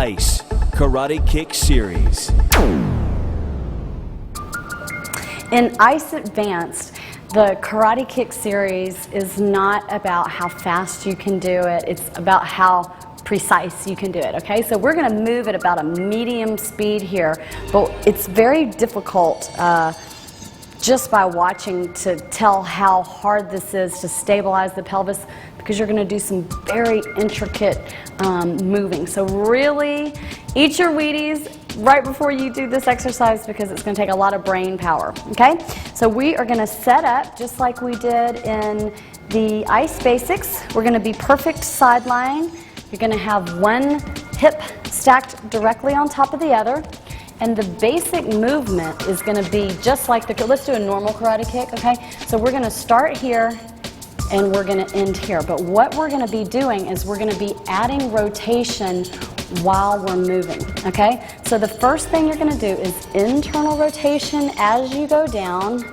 I.C.E. Karate Kick Series. In I.C.E. Advanced, the Karate Kick series is not about how fast you can do it, it's about how precise you can do it, okay? So we're going to move at about a medium speed here, but it's very difficult just by watching to tell how hard this is to stabilize the pelvis, because you're going to do some very intricate moving. So really eat your Wheaties right before you do this exercise, because it's going to take a lot of brain power, okay? So we are going to set up just like we did in the I.C.E. Basics. We're going to be perfect side lying. You're going to have one hip stacked directly on top of the other. And the basic movement is going to be just like the, let's do a normal karate kick, okay? So we're going to start here and we're going to end here. But what we're going to be doing is we're going to be adding rotation while we're moving, okay? So the first thing you're going to do is internal rotation as you go down,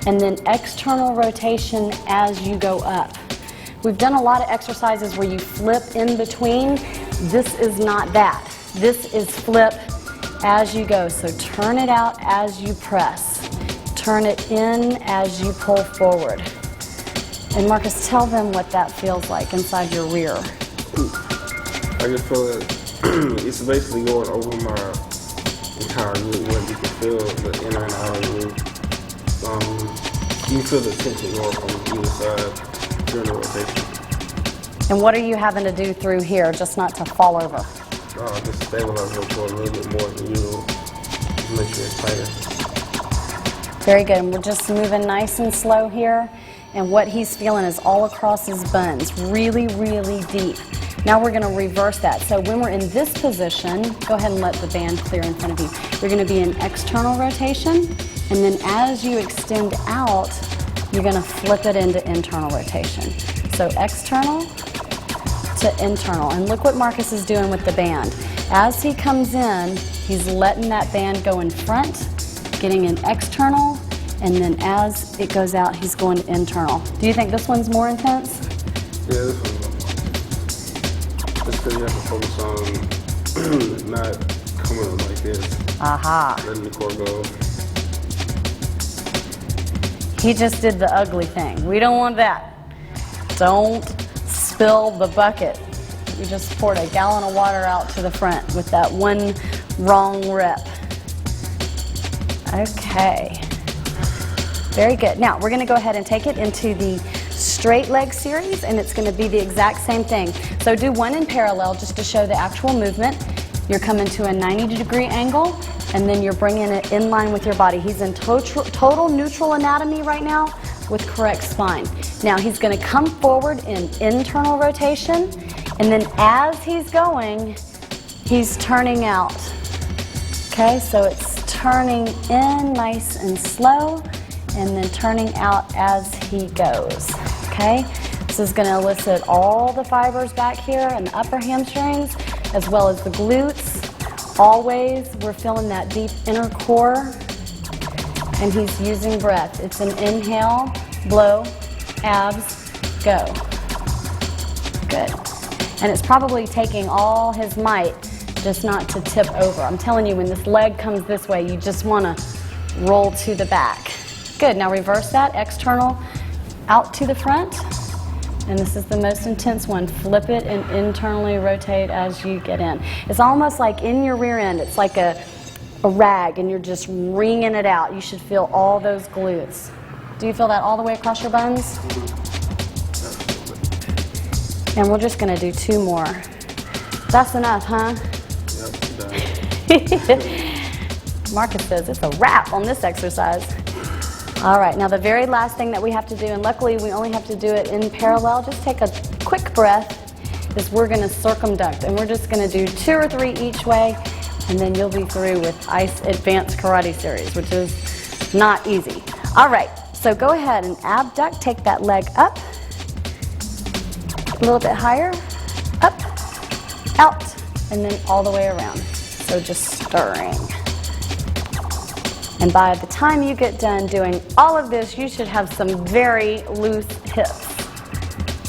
and then external rotation as you go up. We've done a lot of exercises where you flip in between. This is not that. This is flip as you go. So turn it out as you press. Turn it in as you pull forward. And Marcus, tell them what that feels like inside your rear. I just feel that it's basically going over my entire glute where you can feel the inner and outer glute. You feel the tension going from either side during the rotation. And what are you having to do through here just not to fall over? Just stabilize it for a little bit more than usual. Just make sure it's tighter. Very good. And we're just moving nice and slow here. And what he's feeling is all across his buns, really, really deep. Now we're going to reverse that. So when we're in this position, go ahead and let the band clear in front of you. You're going to be in external rotation, and then as you extend out, you're going to flip it into internal rotation. So external to internal. And look what Marcus is doing with the band. As he comes in, he's letting that band go in front, getting in external, and then as it goes out, he's going to internal. Do you think this one's more intense? Yeah, this one's more. Just because you have to focus on not coming up like this. Aha. Letting the core go. He just did the ugly thing. We don't want that. Don't spill the bucket. You just poured a gallon of water out to the front with that one wrong rep. Okay. Very good. Now we're going to go ahead and take it into the straight leg series, and it's going to be the exact same thing. So do one in parallel just to show the actual movement. You're coming to a 90-degree angle, and then you're bringing it in line with your body. He's in total neutral anatomy right now with correct spine. Now he's going to come forward in internal rotation, and then as he's going, he's turning out. Okay, so it's turning in nice and slow, and then turning out as he goes. Okay, this is going to elicit all the fibers back here and the upper hamstrings, as well as the glutes. Always, we're feeling that deep inner core, and he's using breath. It's an inhale, blow, abs, go. Good. And it's probably taking all his might just not to tip over. I'm telling you, when this leg comes this way, you just want to roll to the back. Good. Now reverse that. External out to the front. And this is the most intense one. Flip it and internally rotate as you get in. It's almost like in your rear end. It's like a rag, and you're just wringing it out. You should feel all those glutes. Do you feel that all the way across your buns? And we're just going to do 2 more. That's enough, huh? Yep, done. Marcus says it's a wrap on this exercise. All right, now the very last thing that we have to do, and luckily we only have to do it in parallel, just take a quick breath, is we're going to circumduct. And we're just going to do 2 or 3 each way, and then you'll be through with I.C.E. Advanced Karate Series, which is not easy. All right, so go ahead and abduct, take that leg up, a little bit higher, up, out, and then all the way around. So just stirring. And by the time you get done doing all of this, you should have some very loose hips.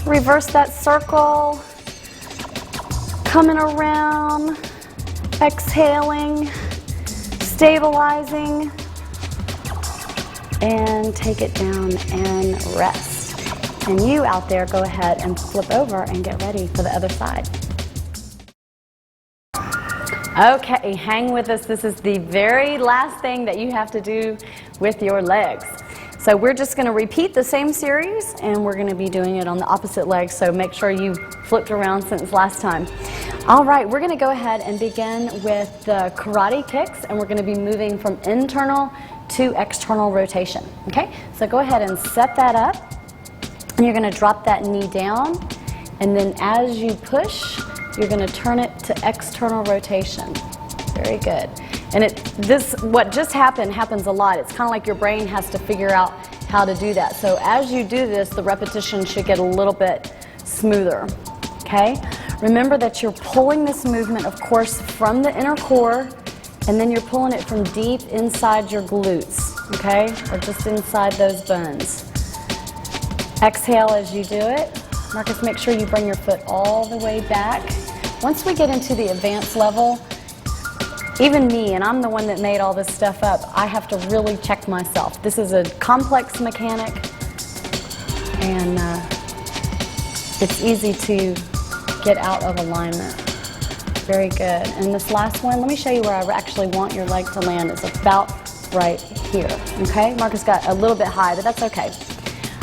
Reverse that circle, coming around, Exhaling, stabilizing, and take it down and rest. And you out there, go ahead and flip over and get ready for the other side. Okay, hang with us. This is the very last thing that you have to do with your legs. So we're just going to repeat the same series, and we're going to be doing it on the opposite leg, so make sure you flipped around since last time. All right, we're going to go ahead and begin with the karate kicks, and we're going to be moving from internal to external rotation. Okay, so go ahead and set that up, and you're going to drop that knee down, and then as you push, you're going to turn it to external rotation. Very good. And what just happened happens a lot. It's kind of like your brain has to figure out how to do that. So as you do this, the repetition should get a little bit smoother. Okay? Remember that you're pulling this movement, of course, from the inner core, and then you're pulling it from deep inside your glutes, okay? Or just inside those bones. Exhale as you do it. Marcus, make sure you bring your foot all the way back. Once we get into the advanced level, even me, and I'm the one that made all this stuff up, I have to really check myself. This is a complex mechanic, and it's easy to get out of alignment. Very good. And this last one, let me show you where I actually want your leg to land. It's about right here. Okay? Marcus got a little bit high, but that's okay.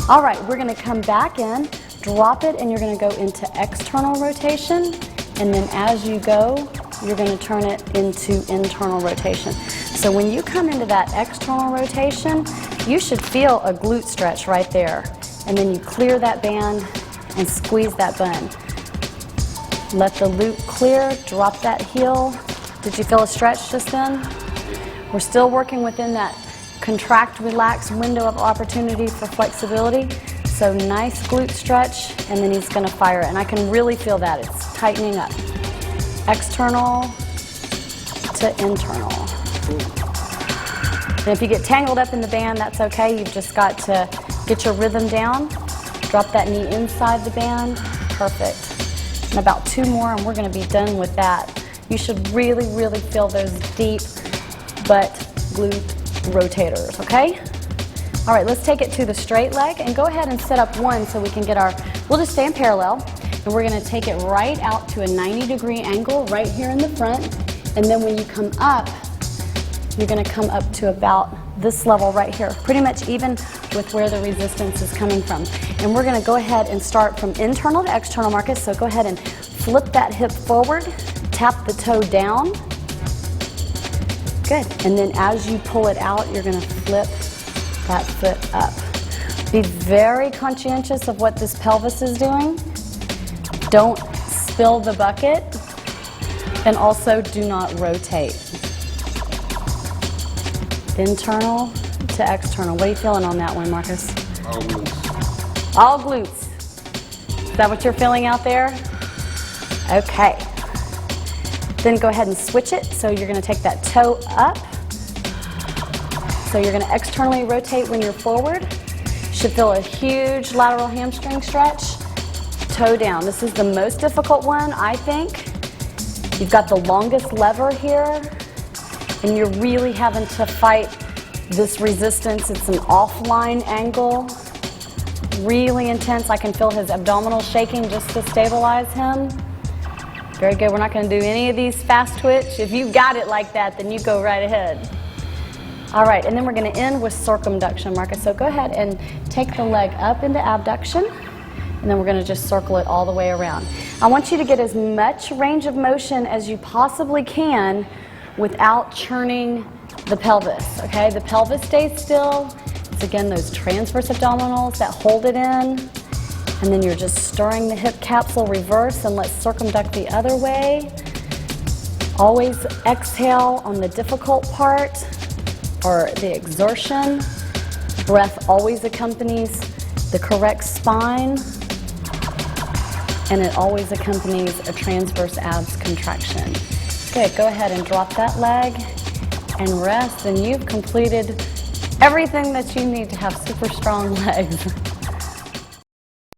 All right, we're going to come back in, drop it, and you're going to go into external rotation. And then as you go, you're going to turn it into internal rotation. So when you come into that external rotation, you should feel a glute stretch right there. And then you clear that band and squeeze that bun. Let the loop clear, drop that heel. Did you feel a stretch just then? We're still working within that contract, relax window of opportunity for flexibility. So nice glute stretch, and then he's going to fire it. And I can really feel that. It's tightening up. External to internal. And if you get tangled up in the band, that's okay. You've just got to get your rhythm down. Drop that knee inside the band. Perfect. And about 2 more, and we're going to be done with that. You should really, really feel those deep butt glute rotators, okay? All right, let's take it to the straight leg, and go ahead and set up one so we can get we'll just stay in parallel, and we're going to take it right out to a 90-degree angle right here in the front, and then when you come up, you're going to come up to about this level right here, pretty much even with where the resistance is coming from. And we're going to go ahead and start from internal to external, Marcus, so go ahead and flip that hip forward, tap the toe down. Good. And then as you pull it out, you're going to flip that foot up. Be very conscientious of what this pelvis is doing. Don't spill the bucket, and also do not rotate. Internal to external. What are you feeling on that one, Marcus? All glutes. All glutes. Is that what you're feeling out there? Okay. Then go ahead and switch it. So you're going to take that toe up. So you're going to externally rotate when you're forward. You should feel a huge lateral hamstring stretch. Toe down. This is the most difficult one, I think. You've got the longest lever here, and you're really having to fight this resistance. It's an offline angle. Really intense. I can feel his abdominal shaking just to stabilize him. Very good. We're not going to do any of these fast twitch. If you've got it like that, then you go right ahead. All right, and then we're going to end with circumduction, Marcus. So go ahead and take the leg up into abduction, and then we're going to just circle it all the way around. I want you to get as much range of motion as you possibly can without churning the pelvis, okay? The pelvis stays still. It's, again, those transverse abdominals that hold it in. And then you're just stirring the hip capsule reverse, and let's circumduct the other way. Always exhale on the difficult part, or the exertion. Breath always accompanies the correct spine, and it always accompanies a transverse abs contraction. Good, go ahead and drop that leg and rest, and you've completed everything that you need to have super strong legs.